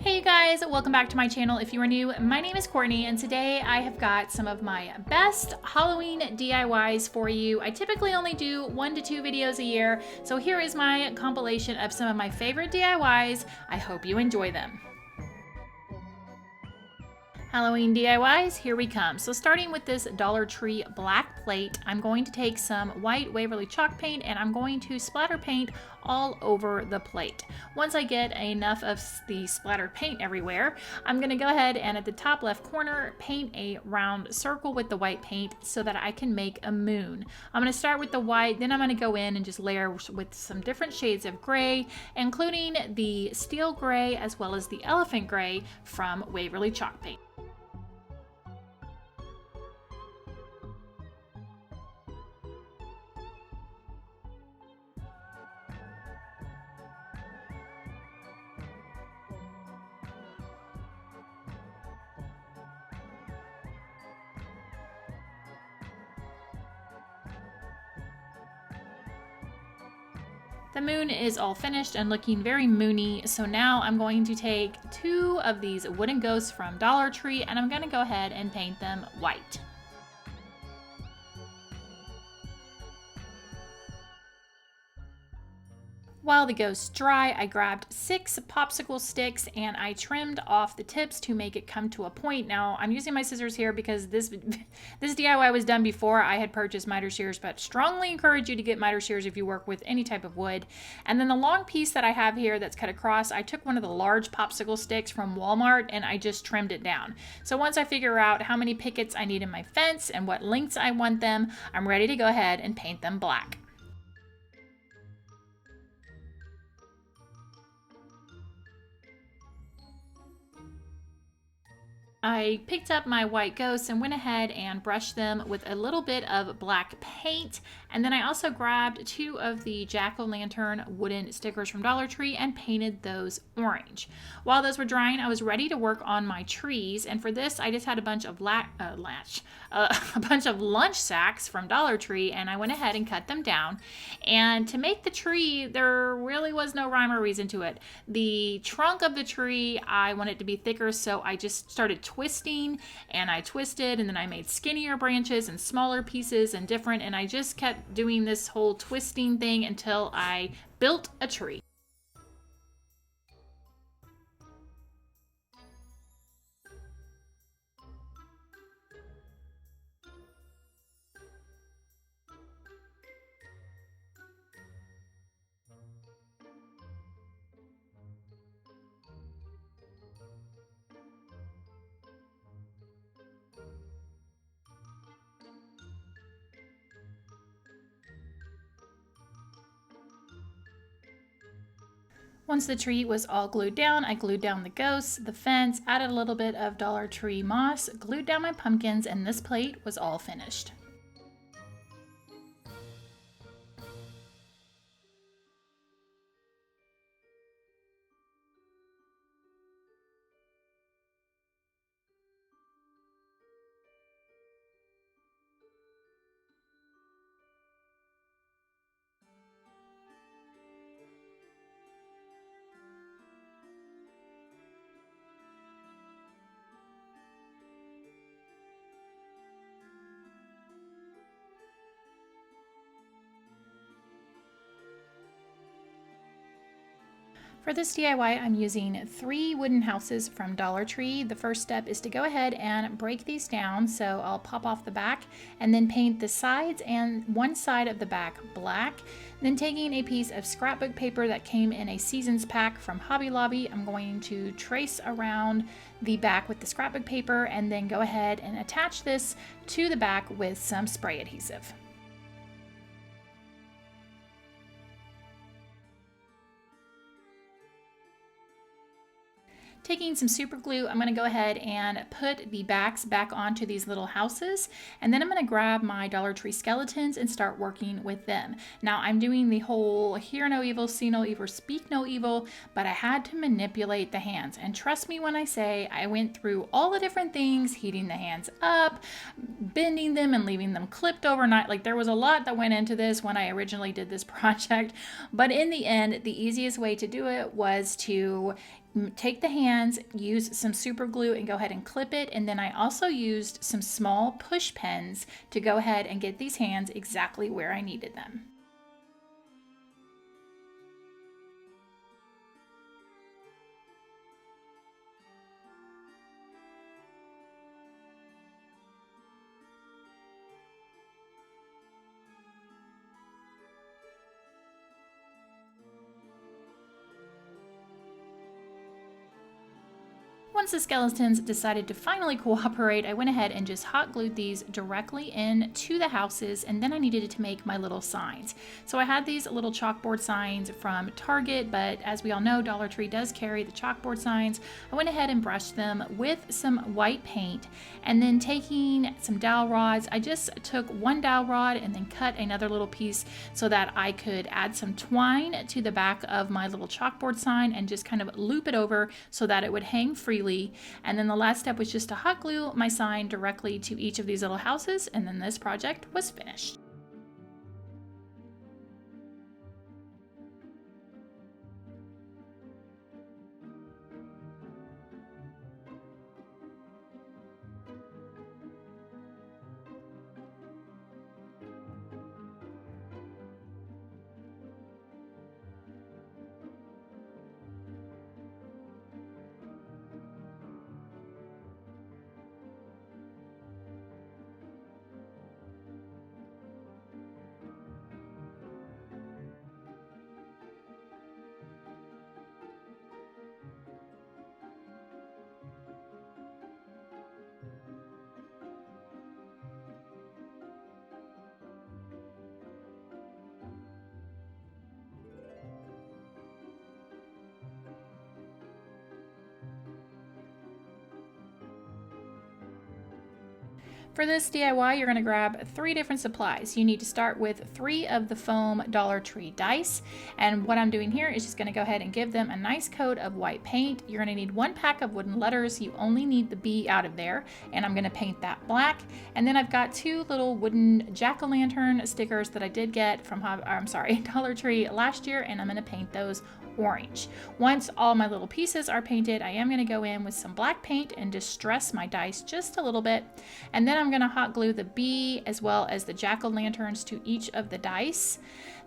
Hey you guys, welcome back to my channel. If you are new, my name is Courtney and today I have got some of my best Halloween DIYs for you. I typically only do 1 to 2 videos a year, so here is my compilation of some of my favorite DIYs. I hope you enjoy them. Halloween DIYs, here we come. So starting with this Dollar Tree black plate, I'm going to take some white Waverly chalk paint and I'm going to splatter paint all over the plate. Once I get enough of the splattered paint everywhere, I'm gonna go ahead and at the top left corner, paint a round circle with the white paint so that I can make a moon. I'm gonna start with the white, then I'm gonna go in and just layer with some different shades of gray, including the steel gray as well as the elephant gray from Waverly chalk paint. The moon is all finished and looking very moony, so now I'm going to take 2 of these wooden ghosts from Dollar Tree and I'm going to go ahead and paint them white. While the ghosts dry, I grabbed 6 popsicle sticks and I trimmed off the tips to make it come to a point. Now, I'm using my scissors here because this DIY was done before I had purchased miter shears, but strongly encourage you to get miter shears if you work with any type of wood. And then the long piece that I have here that's cut across, I took one of the large popsicle sticks from Walmart and I just trimmed it down. So once I figure out how many pickets I need in my fence and what lengths I want them, I'm ready to go ahead and paint them black. I picked up my white ghosts and went ahead and brushed them with a little bit of black paint. And then I also grabbed 2 of the jack-o'-lantern wooden stickers from Dollar Tree and painted those orange. While those were drying, I was ready to work on my trees. And for this, I just had a bunch of a bunch of lunch sacks from Dollar Tree, and I went ahead and cut them down. And to make the tree, there really was no rhyme or reason to it. The trunk of the tree, I want it to be thicker, so I just started twisting, and I twisted, and then I made skinnier branches and smaller pieces and different, and I just kept doing this whole twisting thing until I built a tree. Once the tree was all glued down, I glued down the ghosts, the fence, added a little bit of Dollar Tree moss, glued down my pumpkins, and this plate was all finished. For this DIY, I'm using 3 wooden houses from Dollar Tree. The first step is to go ahead and break these down. So I'll pop off the back and then paint the sides and one side of the back black. Then taking a piece of scrapbook paper that came in a seasons pack from Hobby Lobby, I'm going to trace around the back with the scrapbook paper and then go ahead and attach this to the back with some spray adhesive. Taking some super glue, I'm going to go ahead and put the backs back onto these little houses, and then I'm going to grab my Dollar Tree skeletons and start working with them. Now I'm doing the whole hear no evil, see no evil, speak no evil, but I had to manipulate the hands. And trust me when I say I went through all the different things, heating the hands up, bending them and leaving them clipped overnight. Like there was a lot that went into this when I originally did this project, but in the end, the easiest way to do it was to take the hands, use some super glue and go ahead and clip it. And then I also used some small push pins to go ahead and get these hands exactly where I needed them. Once the skeletons decided to finally cooperate, I went ahead and just hot glued these directly into the houses, and then I needed to make my little signs. So I had these little chalkboard signs from Target, but as we all know, Dollar Tree does carry the chalkboard signs. I went ahead and brushed them with some white paint, and then taking some dowel rods, I just took one dowel rod and then cut another little piece so that I could add some twine to the back of my little chalkboard sign and just kind of loop it over so that it would hang freely. And then the last step was just to hot glue my sign directly to each of these little houses, and then this project was finished. For this DIY, you're going to grab 3 different supplies. You need to start with 3 of the foam Dollar Tree dice. And what I'm doing here is just going to go ahead and give them a nice coat of white paint. You're going to need 1 pack of wooden letters. You only need the B out of there. And I'm going to paint that black. And then I've got 2 little wooden jack-o'-lantern stickers that I did get from Dollar Tree last year. And I'm going to paint those orange. Once all my little pieces are painted, I am going to go in with some black paint and distress my dice just a little bit. And then I'm going to hot glue the bee as well as the jack-o'-lanterns to each of the dice.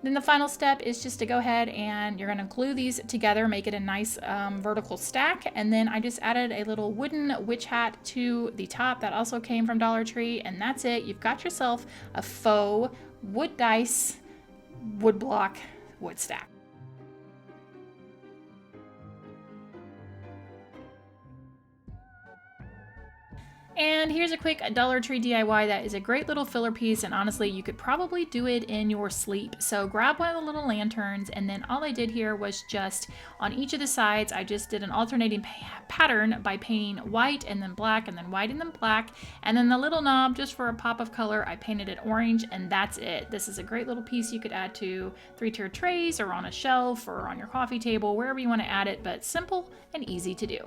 Then the final step is just to go ahead and you're going to glue these together, make it a nice vertical stack. And then I just added a little wooden witch hat to the top that also came from Dollar Tree. And that's it. You've got yourself a faux wood dice, wood block, wood stack. And here's a quick Dollar Tree DIY that is a great little filler piece, and honestly you could probably do it in your sleep. So grab one of the little lanterns, and then all I did here was just on each of the sides I just did an alternating pattern by painting white and then black and then white and then black, and then the little knob, just for a pop of color, I painted it orange, and that's it. This is a great little piece you could add to 3-tier trays or on a shelf or on your coffee table, wherever you want to add it, but simple and easy to do.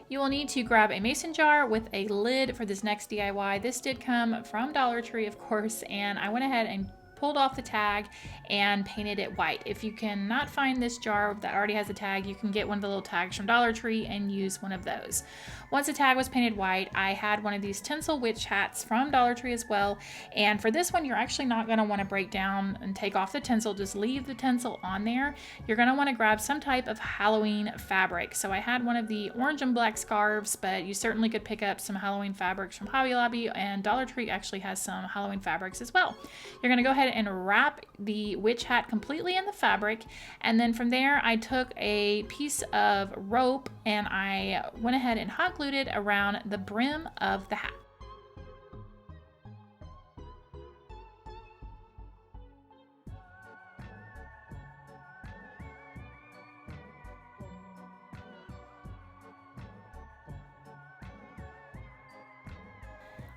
You will need to grab a mason jar with a lid for this next DIY. This did come from Dollar Tree, of course, and I went ahead and pulled off the tag and painted it white. If you cannot find this jar that already has a tag, you can get one of the little tags from Dollar Tree and use one of those. Once the tag was painted white, I had one of these tinsel witch hats from Dollar Tree as well. And for this one, you're actually not going to want to break down and take off the tinsel. Just leave the tinsel on there. You're going to want to grab some type of Halloween fabric. So I had one of the orange and black scarves, but you certainly could pick up some Halloween fabrics from Hobby Lobby, and Dollar Tree actually has some Halloween fabrics as well. You're going to go ahead and wrap the witch hat completely in the fabric, and then from there I took a piece of rope and I went ahead and hot glued it around the brim of the hat.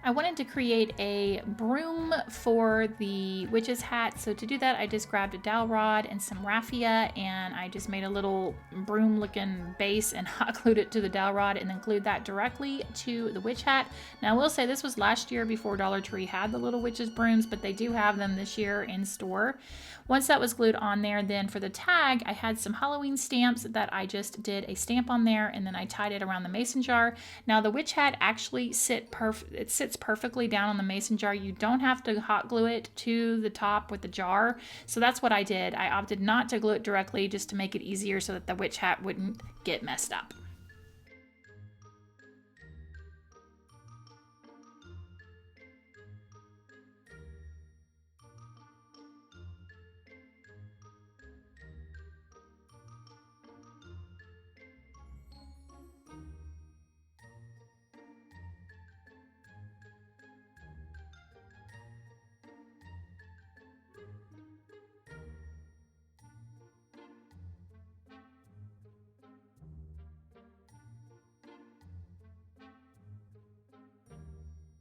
I wanted to create a broom for the witch's hat, so to do that I just grabbed a dowel rod and some raffia, and I just made a little broom looking base and hot glued it to the dowel rod and then glued that directly to the witch hat. Now I will say this was last year before Dollar Tree had the little witch's brooms, but they do have them this year in store. Once that was glued on there, then for the tag I had some Halloween stamps that I just did a stamp on there, and then I tied it around the mason jar. Now the witch hat actually sits perfectly down on the mason jar. You don't have to hot glue it to the top with the jar. So that's what I did. I opted not to glue it directly just to make it easier so that the witch hat wouldn't get messed up.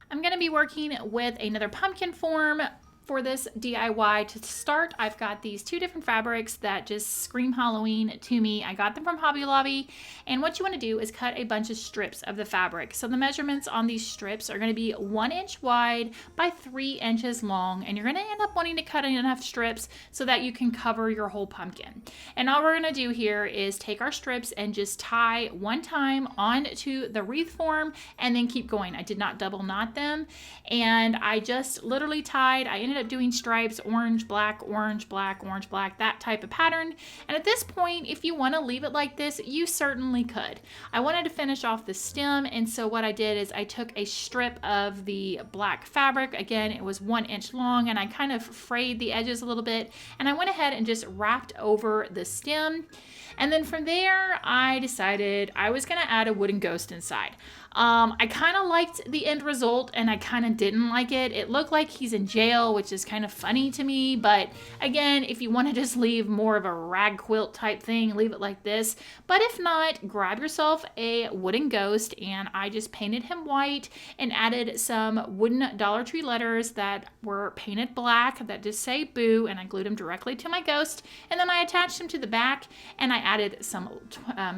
I'm going to be working with another pumpkin form for this DIY. To start, I've got these two different fabrics that just scream Halloween to me. I got them from Hobby Lobby, and what you want to do is cut a bunch of strips of the fabric. So the measurements on these strips are going to be 1 inch wide by 3 inches long, and you're going to end up wanting to cut enough strips so that you can cover your whole pumpkin. And all we're going to do here is take our strips and just tie one time onto the wreath form and then keep going. I did not double knot them, and I just literally tied. I ended up doing stripes, orange, black, orange, black, orange, black, that type of pattern. And at this point, if you want to leave it like this, you certainly could. I wanted to finish off the stem, and so what I did is I took a strip of the black fabric. Again, it was 1 inch long, and I kind of frayed the edges a little bit, and I went ahead and just wrapped over the stem. And then from there, I decided I was going to add a wooden ghost inside. I kind of liked the end result, and I kind of didn't like it. It looked like he's in jail, which is kind of funny to me. But again, if you want to just leave more of a rag quilt type thing, leave it like this. But if not, grab yourself a wooden ghost, and I just painted him white and added some wooden Dollar Tree letters that were painted black that just say boo, and I glued them directly to my ghost. And then I attached him to the back, and I added some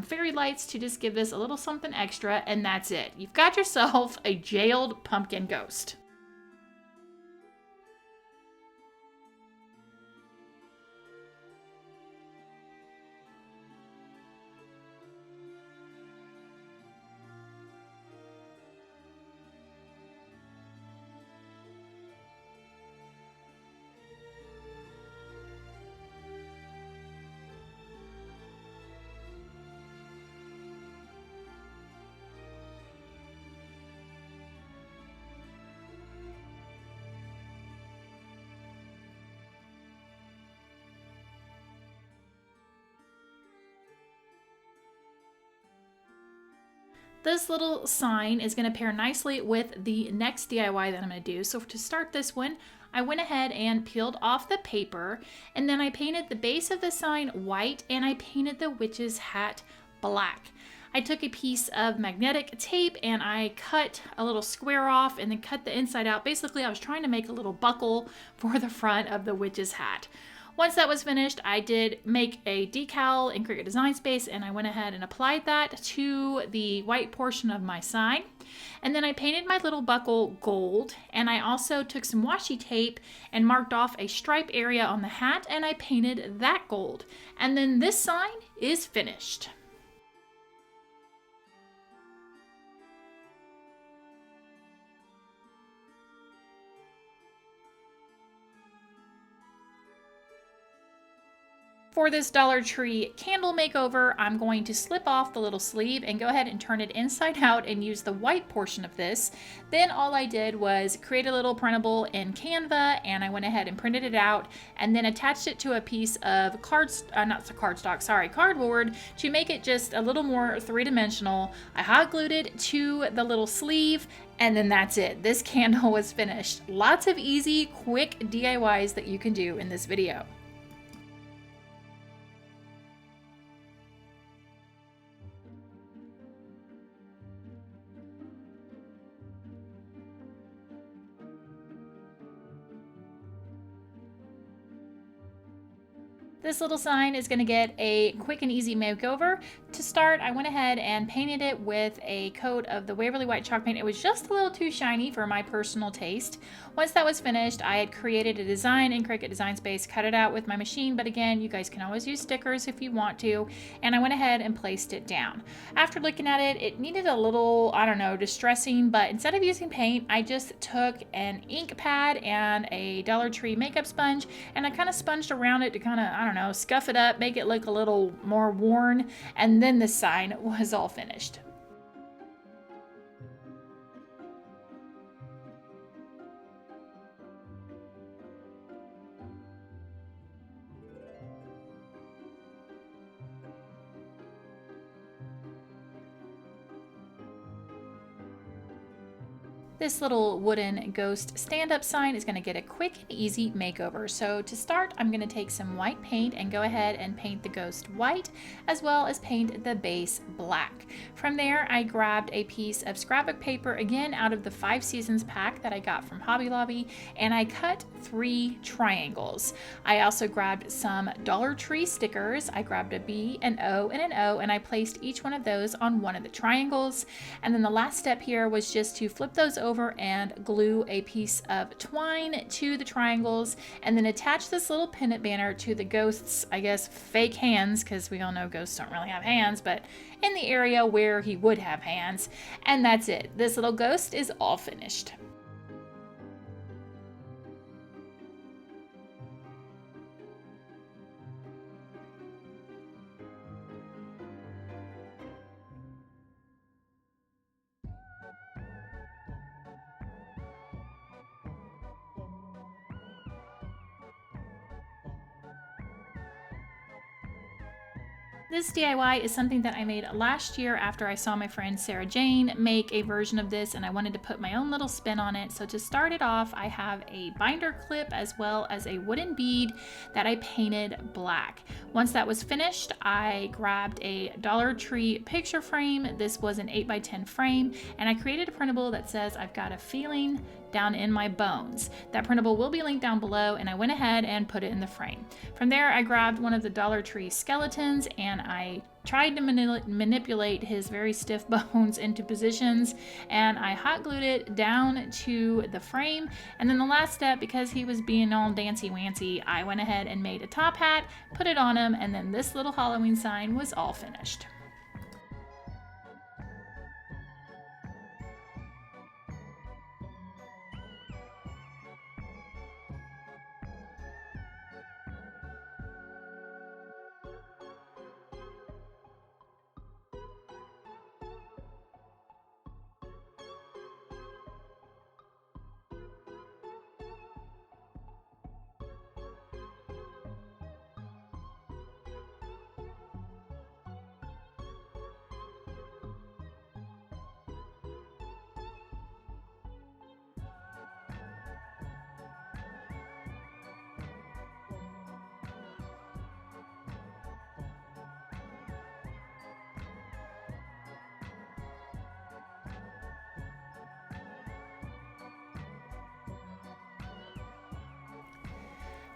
fairy lights to just give this a little something extra, and that's it. You've got yourself a jailed pumpkin ghost. This little sign is going to pair nicely with the next DIY that I'm going to do. So to start this one, I went ahead and peeled off the paper, and then I painted the base of the sign white, and I painted the witch's hat black. I took a piece of magnetic tape and I cut a little square off and then cut the inside out. Basically, I was trying to make a little buckle for the front of the witch's hat. Once that was finished, I did make a decal in Cricut Design Space, and I went ahead and applied that to the white portion of my sign. And then I painted my little buckle gold, and I also took some washi tape and marked off a stripe area on the hat, and I painted that gold. And then this sign is finished. For this Dollar Tree candle makeover, I'm going to slip off the little sleeve and go ahead and turn it inside out and use the white portion of this. Then all I did was create a little printable in Canva, and I went ahead and printed it out and then attached it to a piece of cardboard to make it just a little more three-dimensional. I hot glued it to the little sleeve, and then that's it. This candle was finished. Lots of easy, quick DIYs that you can do in this video. This little sign is going to get a quick and easy makeover. To start, I went ahead and painted it with a coat of the Waverly White chalk paint. It was just a little too shiny for my personal taste. Once that was finished, I had created a design in Cricut Design Space, cut it out with my machine, but again, you guys can always use stickers if you want to, and I went ahead and placed it down. After looking at it, it needed a little, I don't know, distressing, but instead of using paint, I just took an ink pad and a Dollar Tree makeup sponge, and I kind of sponged around it to kind of, I don't know, scuff it up, make it look a little more worn, and then the sign was all finished. This little wooden ghost stand-up sign is going to get a quick and easy makeover. So to start, I'm going to take some white paint and go ahead and paint the ghost white, as well as paint the base black. From there, I grabbed a piece of scrapbook paper, again out of the 5 Seasons pack that I got from Hobby Lobby, and I cut 3 triangles. I also grabbed some Dollar Tree stickers. I grabbed a B, an O, and an O, and I placed each one of those on one of the triangles. And then the last step here was just to flip those over and glue a piece of twine to the triangles, and then attach this little pennant banner to the ghost's, I guess, fake hands, because we all know ghosts don't really have hands, but in the area where he would have hands. And that's it. This little ghost is all finished. This DIY is something that I made last year after I saw my friend Sarah Jane make a version of this, and I wanted to put my own little spin on it. So to start it off, I have a binder clip as well as a wooden bead that I painted black. Once that was finished, I grabbed a Dollar Tree picture frame. This was an 8x10 frame, and I created a printable that says, "I've got a feeling down in my bones." That printable will be linked down below, and I went ahead and put it in the frame. From there, I grabbed one of the Dollar Tree skeletons and I tried to manipulate his very stiff bones into positions, and I hot glued it down to the frame. And then the last step, because he was being all dancy-wancy, I went ahead and made a top hat, put it on him, and then this little Halloween sign was all finished.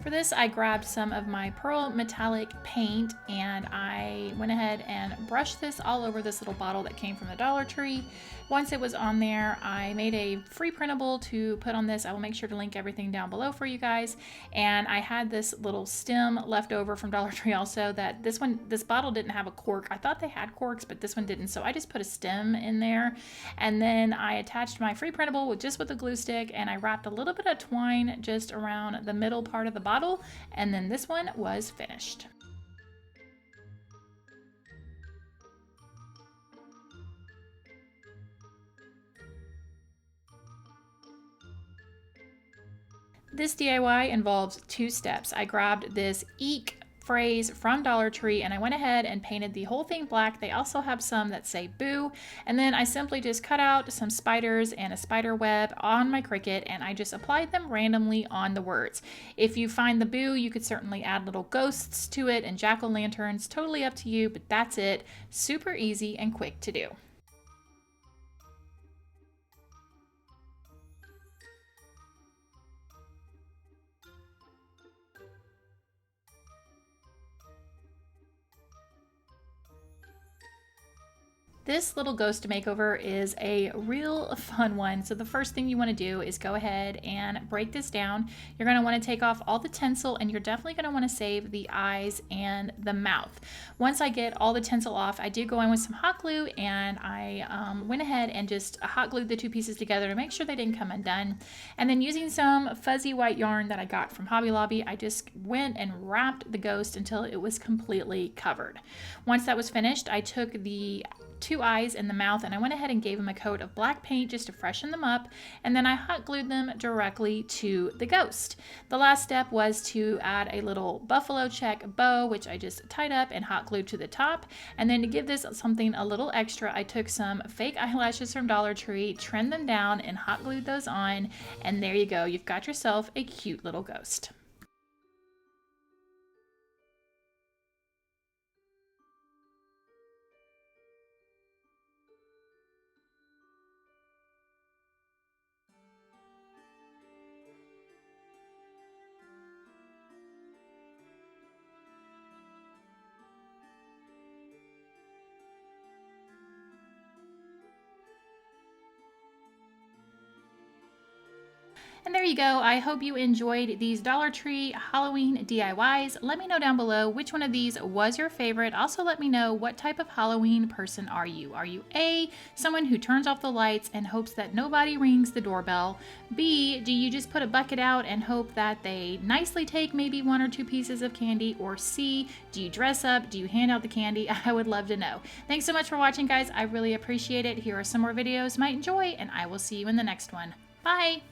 For this, I grabbed some of my pearl metallic paint and I went ahead and brushed this all over this little bottle that came from the Dollar Tree. Once it was on there, I made a free printable to put on this. I will make sure to link everything down below for you guys. And I had this little stem left over from Dollar Tree also that this bottle didn't have a cork. I thought they had corks, but this one didn't. So I just put a stem in there. And then I attached my free printable with a glue stick, and I wrapped a little bit of twine just around the middle part of the bottle. And then this one was finished. This DIY involves 2 steps. I grabbed this Eek phrase from Dollar Tree and I went ahead and painted the whole thing black. They also have some that say boo, and then I simply just cut out some spiders and a spider web on my Cricut and I just applied them randomly on the words. If you find the boo, you could certainly add little ghosts to it and jack-o'-lanterns, totally up to you, but that's it. Super easy and quick to do. This little ghost makeover is a real fun one. So the first thing you want to do is go ahead and break this down. You're going to want to take off all the tinsel, and you're definitely going to want to save the eyes and the mouth. Once I get all the tinsel off, I did go in with some hot glue, and I went ahead and just hot glued the two pieces together to make sure they didn't come undone. And then using some fuzzy white yarn that I got from Hobby Lobby, I just went and wrapped the ghost until it was completely covered. Once that was finished, I took the two eyes and the mouth, and I went ahead and gave them a coat of black paint just to freshen them up, and then I hot glued them directly to the ghost. The last step was to add a little buffalo check bow, which I just tied up and hot glued to the top. And then to give this something a little extra, I took some fake eyelashes from Dollar Tree, trimmed them down, and hot glued those on, and there you go, you've got yourself a cute little ghost. And there you go. I hope you enjoyed these Dollar Tree Halloween DIYs. Let me know down below which one of these was your favorite. Also, let me know, what type of Halloween person are you? Are you A, someone who turns off the lights and hopes that nobody rings the doorbell? B, do you just put a bucket out and hope that they nicely take maybe one or two pieces of candy? Or C, do you dress up? Do you hand out the candy? I would love to know. Thanks so much for watching, guys. I really appreciate it. Here are some more videos you might enjoy, and I will see you in the next one. Bye!